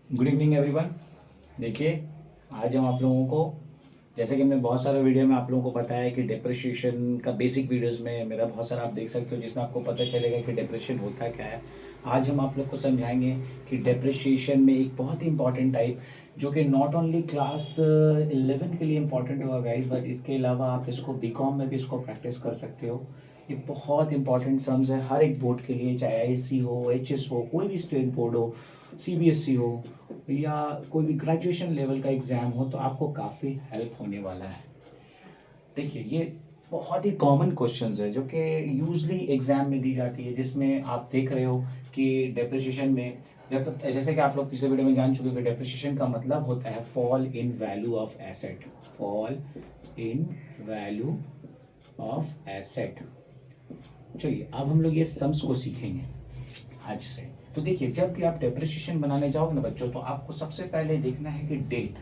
Good evening everyone. देखिए, आज हम आप लोगों को, जैसे कि हमने बहुत सारे वीडियो में आप लोगों को बताया कि डिप्रिशिएशन का बेसिक वीडियोस में मेरा बहुत सारा आप देख सकते हो, जिसमें आपको पता चलेगा कि डिप्रिशिएशन होता क्या है। आज हम आप लोग को समझाएंगे कि डिप्रिशिएशन में एक बहुत ही इंपॉर्टेंट टाइप, जो कि नॉट ओनली क्लास 11 के लिए इंपॉर्टेंट होगा गाइस, बट इसके अलावा आप इसको बीकॉम में भी इसको प्रैक्टिस कर सकते हो। ये बहुत इंपॉर्टेंट सम्स है हर एक बोर्ड के लिए, चाहे आईएससी हो, एचएस हो, कोई भी स्टेट बोर्ड हो, सीबीएसई हो, या कोई भी ग्रेजुएशन लेवल का एग्ज़ाम हो, तो आपको काफ़ी हेल्प होने वाला है। देखिए, ये बहुत ही कॉमन क्वेश्चंस है जो कि यूजली एग्जाम में दी जाती है, जिसमें आप देख रहे हो कि डेप्रिसिएशन में, जैसे कि आप लोग पिछले वीडियो में जान चुके हो कि डेप्रिसिएशन का मतलब होता है fall in value of asset. Fall in value of asset. चलिए, अब हम लोग ये सम्स को सीखेंगे आज से। तो देखिए, जब भी आप डेप्रिसिएशन बनाने जाओगे ना बच्चों, तो आपको सबसे पहले देखना है कि डेट,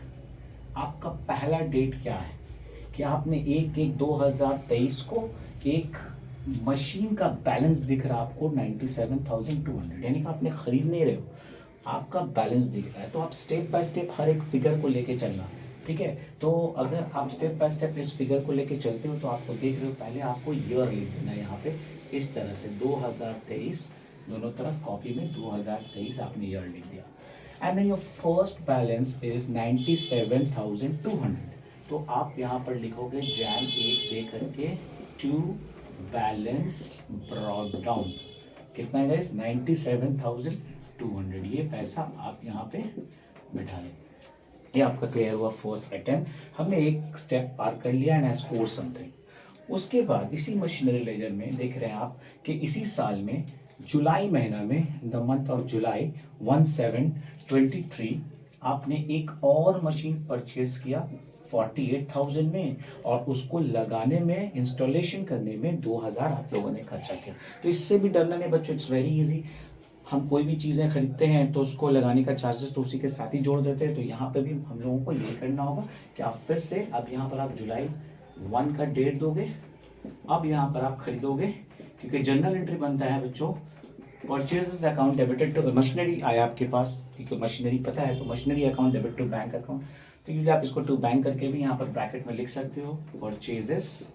आपका पहला डेट क्या है। कि आपने 1/1/2023 को एक मशीन का बैलेंस दिख रहा है आपको 97,200, यानी कि आपने खरीद नहीं रहे हो, आपका बैलेंस दिख रहा है। तो आप स्टेप बाय स्टेप हर एक फिगर को लेके चलना, ठीक है। तो अगर आप स्टेप बाय स्टेप इस फिगर को लेके चलते हो, तो आपको देख रहे हो, पहले आपको ईयर लिख देना है यहाँ पे इस तरह से 2023, दोनों तरफ कॉपी में 2023 आपने ईयर लिख दिया। And then your first balance is 97,200। तो आप यहाँ पर लिखोगे जैन 1 दे करके टू बैलेंस ब्रॉड डाउन। कितना है गाइस? 97,200। ये पैसा आप यहाँ पे बिठा लें। ये आपका क्लियर हुआ फर्स्ट अटेम्प्ट। हमने एक स्टेप पार कर लिया एंड स्कोर समथिंग। उसके बाद इसी मशीनरी लेजर में देख रहे हैं आप कि इसी साल में जुलाई महीना में, द मंथ ऑफ जुलाई 1723, आपने एक और मशीन परचेज किया 48,000 में, और उसको लगाने में, इंस्टॉलेशन करने में 2,000 आप लोगों ने खर्चा किया। तो इससे भी डरना नहीं बच्चों, इट्स वेरी इजी। हम कोई भी चीज़ें खरीदते हैं तो उसको लगाने का चार्जेस तो उसी के साथ ही जोड़ देते हैं। तो यहाँ पे भी हम लोगों को ये करना होगा कि आप फिर से, अब यहाँ पर आप जुलाई 1 का डेट दोगे, अब यहाँ पर आप खरीदोगे, क्योंकि जर्नल एंट्री बनता है बच्चों, purchases account debited to machinery आया आपके पास, क्योंकि मशीनरी पता है, तो machinery account debit to bank account. तो यूजली आप इसको टू बैंक करके भी यहाँ पर ब्रैकेट में लिख सकते हो, परचेजेस,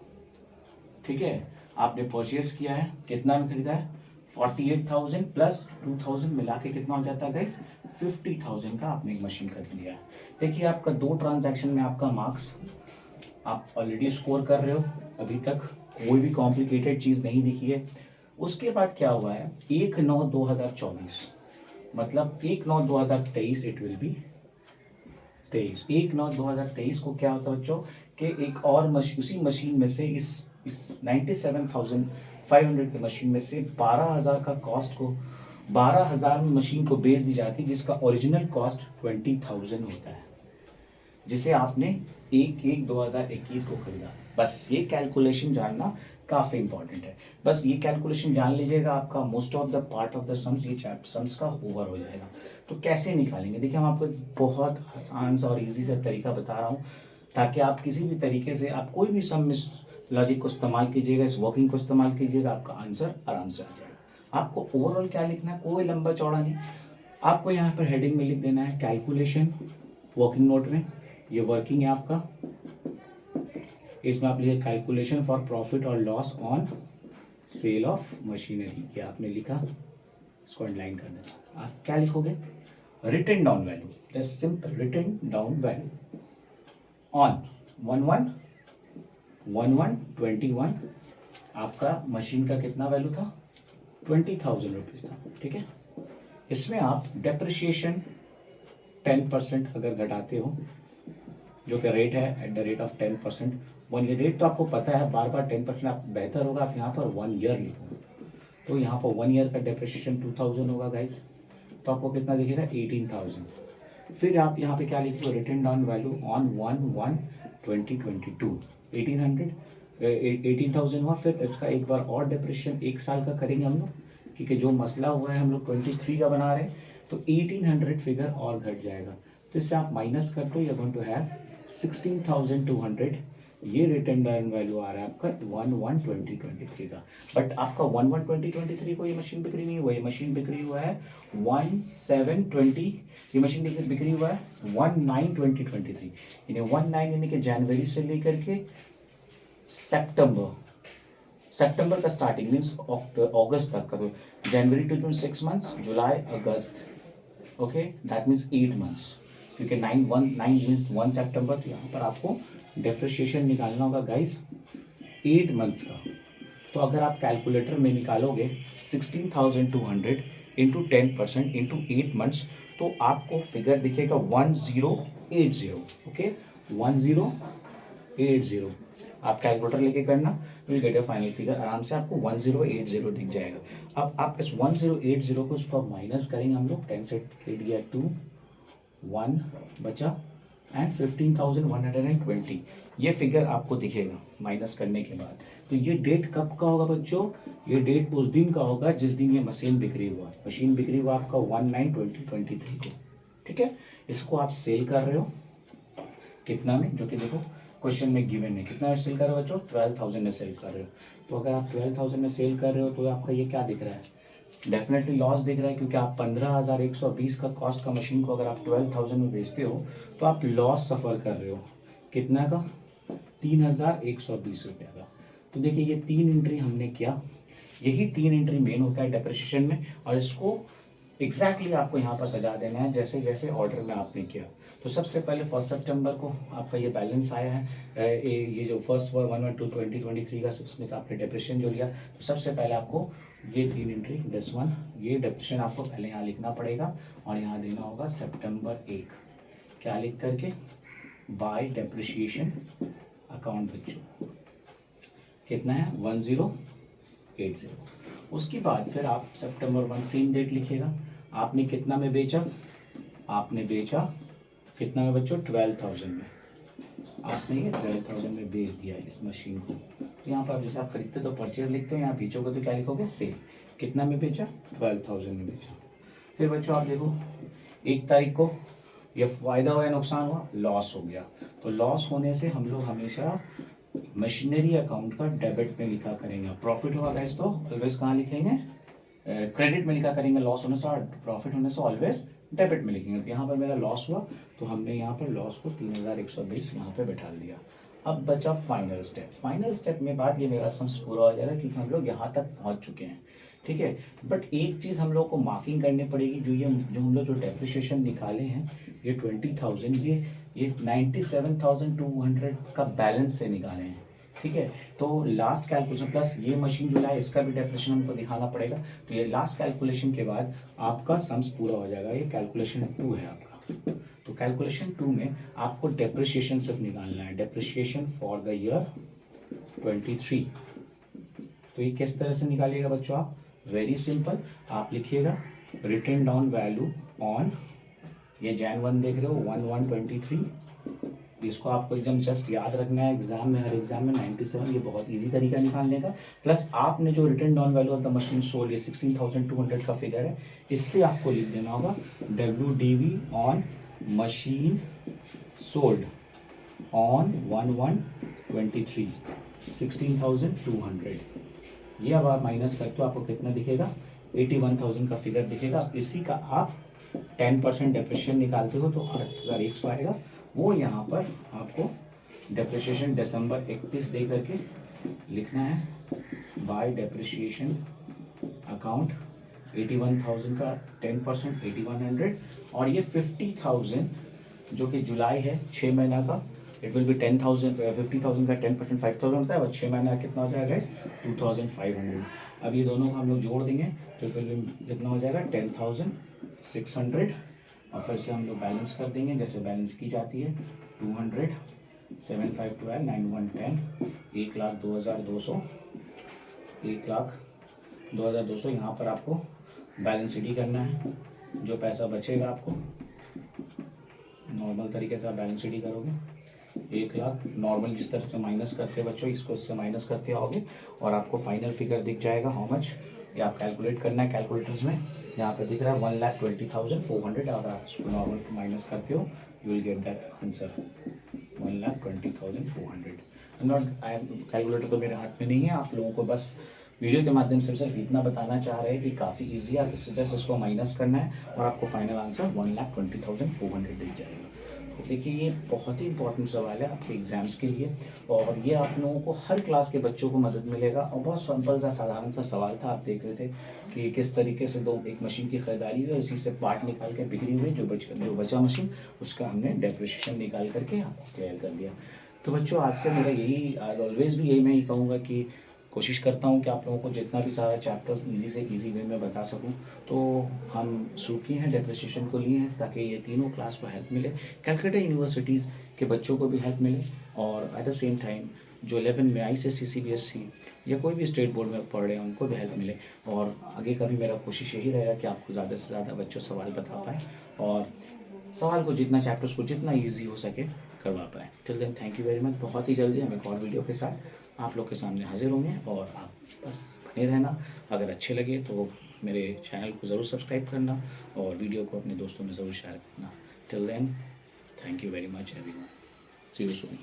ठीक है। आपने परचेज किया है, कितना में खरीदा है? 48,000 प्लस 2,000 मिला के कितना हो जाता है गाइस? 50,000 का आपने एक मशीन खरीद लिया है। देखिए, आपका दो ट्रांजैक्शन में आपका मार्क्स आप ऑलरेडी स्कोर कर रहे हो, अभी तक कोई भी कॉम्प्लिकेटेड चीज़ नहीं दिखी है। उसके बाद क्या हुआ है? 1/9/2024, मतलब 1/9/2023 इट विल बी 23। 1/9/2023 को क्या होता है बच्चों कि एक और उसी मशीन में से, इस 97,500 की मशीन में से 12,000 का कॉस्ट को, 12,000 में मशीन को बेच दी जाती है, जिसका ओरिजिनल कॉस्ट 20,000 होता है, जिसे आपने 1/1/2021 को खरीदा। बस ये कैलकुलेशन जानना काफ़ी इंपॉर्टेंट है। बस ये कैलकुलेशन जान लीजिएगा, आपका most of the part of the sums, ये सम्स का ओवर हो जाएगा। तो कैसे निकालेंगे? देखिए, हम आपको बहुत आसान सा और इजी सा तरीका बता रहा हूँ, ताकि आप किसी भी तरीके से, आप कोई भी सम इस लॉजिक को इस्तेमाल कीजिएगा, इस वर्किंग को इस्तेमाल कीजिएगा, आपका आंसर आराम से आ जाएगा। आपको ओवरऑल क्या लिखना है, कोई लंबा चौड़ा नहीं, आपको यहाँ पर हेडिंग में लिख देना है कैलकुलेशन, वर्किंग नोट में, ये वर्किंग है आपका, इसमें आप लिखे कैलकुलेशन फॉर प्रॉफिट और loss on sale of machinery, ये आपने लिखा, इसको अंडरलाइन कर देना। आप क्या लिखोगे? Written down value, that's simple, written down value on 11/11/21, आपका मशीन का कितना वैल्यू था? 20,000 रुपीज़ था, ठीक है। इसमें आप डेप्रिशिएशन 10% अगर घटाते हो, जो कि रेट है at the rate of 10%, 1 year rate तो आपको पता है, बार बार 10%, आप बेहतर होगा आप यहाँ पर 1 ईयर लिखो। तो यहाँ पर 1 ईयर का डेप्रिशिएशन 2,000 होगा गाइस, तो आपको कितना दिखेगा? 18,000। फिर आप यहाँ पे क्या लिखते हो? रिटन डाउन वैल्यू ऑन 1/1/2022, 18,000 हुआ। फिर इसका एक बार और डेप्रिशिएशन 1 साल का करेंगे हम लोग, क्योंकि जो मसला हुआ है हम लोग 23 का बना रहे हैं, तो 1800 फिगर और घट जाएगा। तो इससे आप माइनस करते हो, you are going to have 16,200 ये रिटर्न डाउन वैल्यू आ रहा है आपका 1/1/2023 का। बट आपका 1/1/2023 को ये मशीन बिक्री नहीं हुआ, ये मशीन बिक्री हुआ है 1/7/20, ये मशीन बिक्री हुआ है 1/9/2023, यानी 1/9 यानी कि जनवरी से लेकर के सितंबर का स्टार्टिंग मीन्स अगस्त तक का। तो January to June 6 months, July August, okay that means 8 months, क्योंकि 9 मीन्स 1 सितंबर। तो यहाँ पर आपको डेप्रिसिएशन निकालना होगा गाइस 8 मंथ्स का। तो अगर आप कैलकुलेटर में निकालोगे 16,200 इंटू 10% इंटू 8 मंथ्स, तो आपको फिगर दिखेगा 1080, ओके 1080। आप कैलकुलेटर लेके करना, will get a final figure, आराम से आपको 1080 दिख जाएगा। अब आप इस 1080 को उसको माइनस करेंगे हम लोग, 10 से दिया 2 1 बचा एंड 15,120, ये फिगर आपको दिखेगा माइनस करने के बाद। तो ये डेट कब का होगा बच्चों? ये डेट उस दिन का होगा जिस दिन ये मशीन बिक्री हुआ। मशीन बिक्री हुआ आपका 1/9/2023 को, ठीक है। इसको आप सेल कर रहे हो कितना में, जो कि देखो क्वेश्चन में गिवन है, कितना में सेल कर रहे हो बच्चों? 12,000 में सेल कर रहे हो। तो अगर आप 12,000 में सेल कर रहे हो तो आपका ये क्या दिख रहा है? डेफिनेटली लॉस दिख रहा है, क्योंकि आप 15,120 का कॉस्ट का मशीन को अगर आप 12,000 में बेचते हो तो आप लॉस सफ़र कर रहे हो। कितना का? 3,120 रुपये का। तो देखिए ये 3 एंट्री हमने किया, यही 3 एंट्री मेन होता है डेप्रिसिएशन में, और इसको एग्जैक्टली आपको यहाँ पर सजा देना है जैसे जैसे ऑर्डर में आपने किया। तो सबसे पहले 1 सितंबर को आपका ये बैलेंस आया है, ये जो फर्स्ट 1/1/2023 का, उसमें से आपने डेप्रिसिएशन जो लिया, तो सबसे पहले आपको ये 3 एंट्री दिस वन, ये डेप्रिसिएशन आपको पहले यहाँ लिखना पड़ेगा, और यहाँ देना होगा सितंबर 1, क्या लिख करके? बाय डेप्रिसिएशन अकाउंट बच्चों, कितना है? 1080। उसके बाद फिर आप सितंबर 1 सेम डेट लिखिएगा। आपने कितना में बेचा? आपने बेचा कितना में बच्चों? 12,000 में। आपने ये 12,000 में बेच दिया इस मशीन को। तो यहाँ पर जैसे आप खरीदते तो परचेज लिखते हो, यहाँ बेचोगे तो क्या लिखोगे? सेल। कितना में बेचा? 12,000 में बेचा। फिर बच्चों आप देखो 1 तारीख को ये फायदा हुआ या नुकसान हुआ? लॉस हो गया। तो लॉस होने से हम लोग हमेशा मशीनरी अकाउंट का डेबिट में लिखा करेंगे। प्रॉफिट हुआ गाइस तो ऑलवेज कहाँ लिखेंगे? क्रेडिट में लिखा करेंगे। लॉस होने से और प्रॉफिट होने से ऑलवेज डेबिट में लिखेंगे। तो यहाँ पर मेरा लॉस हुआ, तो हमने यहाँ पर लॉस को 3,120 यहाँ पे बैठा दिया। अब बचा फाइनल स्टेप। फाइनल स्टेप में बाद ये मेरा सम्स पूरा हो जाएगा, क्योंकि हम लोग यहाँ तक पहुँच चुके हैं, ठीक है। बट एक चीज़ हम लोग को मार्किंग करनी पड़ेगी, जो हम लोग जो डेप्रिसिएशन निकाले हैं, ये 20,000, ये 97,200 का बैलेंस से निकाले हैं, ठीक है। तो लास्ट कैलकुलेशन प्लस ये मशीन जो है इसका भी डेप्रिसिएशन हमको दिखाना पड़ेगा। तो ये लास्ट कैलकुलेशन के बाद आपका सम्स पूरा हो जाएगा। ये कैलकुलेशन 2 है आपका। तो कैलकुलेशन 2 में आपको डेप्रिसिएशन सिर्फ निकालना है, डेप्रिसिएशन फॉर द ईयर 23। तो ये किस तरह से निकालिएगा बच्चों आप? वेरी सिंपल, आप लिखिएगा रिटर्न डाउन वैल्यू ऑन, ये Jan 1 देख रहे हो 1/1/23, इसको आपको एकदम जस्ट याद रखना है। एग्जाम में, हर एग्जाम में 97, ये बहुत इजी तरीका निकालने का। प्लस आपने जो return down value of the machine sold, ये 16,200 का फिगर है, इससे आपको लिख देना होगा WDV on machine sold on 1/1/23 16,200। ये अब आप माइनस करते हो, आपको कितना दिखेगा? 81,000 का फिगर दिखेगा। इसी का आप 10% डेप्रिसिएशन निकालते हो तो 8,100 आएगा। वो यहाँ पर आपको डेप्रिसिएशन दिसंबर 31 दे करके लिखना है, बाय डेप्रिसिएशन अकाउंट 81,000 का 10% 8100, और ये 50,000 जो कि जुलाई है 6 महीना का, इट विल बी 10,000, 50,000 का 10% 5,000 होता है, और 6 महीना कितना हो जाएगा? 2,500। अब ये दोनों को हम लोग जोड़ देंगे तो इट विल बी कितना हो जाएगा? 10,600, और फिर से हम लोग बैलेंस कर देंगे जैसे बैलेंस की जाती है। 200 7 5 12 9 1 10, 1,02,200, 1,02,200। यहाँ पर आपको बैलेंस शीट करना है। जो पैसा बचेगा आपको नॉर्मल तरीके से आप बैलेंस शीट करोगे। 1,00,000 नॉर्मल जिस तरह से माइनस करते हैं बच्चों, इसको इससे माइनस करते आओगे और आपको फाइनल फिगर दिख जाएगा हाउ मच। ये आप कैलकुलेट करना है कैलकुलेटर्स में, यहाँ पे दिख रहा है 1,20,400। अगर आप इसको नॉर्मल माइनस करते हो you will get that answer 1,20,400। Not calculator तो मेरे हाथ में नहीं है, आप लोगों को बस वीडियो के माध्यम से सिर्फ इतना बताना चाह रहे हैं कि काफ़ी ईजी है, आप इससे जस्ट इसको माइनस करना है और आपको फाइनल आंसर 1,20,400 दिख जाएगा। तो देखिए ये बहुत ही इंपॉर्टेंट सवाल है आपके एग्जाम्स के लिए, और ये आप लोगों को हर क्लास के बच्चों को मदद मिलेगा। और बहुत सिंपल सा साधारण सा सवाल था, आप देख रहे थे कि किस तरीके से एक मशीन की खरीदारी हुई, इसी से पार्ट निकाल के बिक्री हुई, जो बचा मशीन उसका हमने डेप्रिसिएशन निकाल करके आपको क्लियर कर दिया। तो बच्चों आज से मेरा यही, आज ऑलवेज भी यही मैं ही कहूँगा कि कोशिश करता हूँ कि आप लोगों को जितना भी सारा चैप्टर्स ईजी से ईजी वे में बता सकूँ। तो हम शुरू किए हैं, डेप्रिसिएशन को लिए हैं ताकि ये तीनों क्लास को हेल्प मिले, कैलकाटा यूनिवर्सिटीज़ के बच्चों को भी हेल्प मिले, और एट द सेम टाइम जो 11 में ICSE CBSE या कोई भी स्टेट बोर्ड में पढ़ रहे हैं उनको भी हेल्प मिले। और आगे का भी मेरा कोशिश यही रहेगा कि आपको ज़्यादा से ज़्यादा बच्चों सवाल बता पाएँ और सवाल को जितना, चैप्टर्स को जितना ईजी हो सके करवा पाएँ। Till then thank you very much. बहुत ही जल्दी हम एक और वीडियो के साथ आप लोग के सामने हाजिर होंगे, और आप बस बने रहना। अगर अच्छे लगे तो मेरे चैनल को ज़रूर सब्सक्राइब करना और वीडियो को अपने दोस्तों में ज़रूर शेयर करना। Till then thank you very much everyone, see you soon.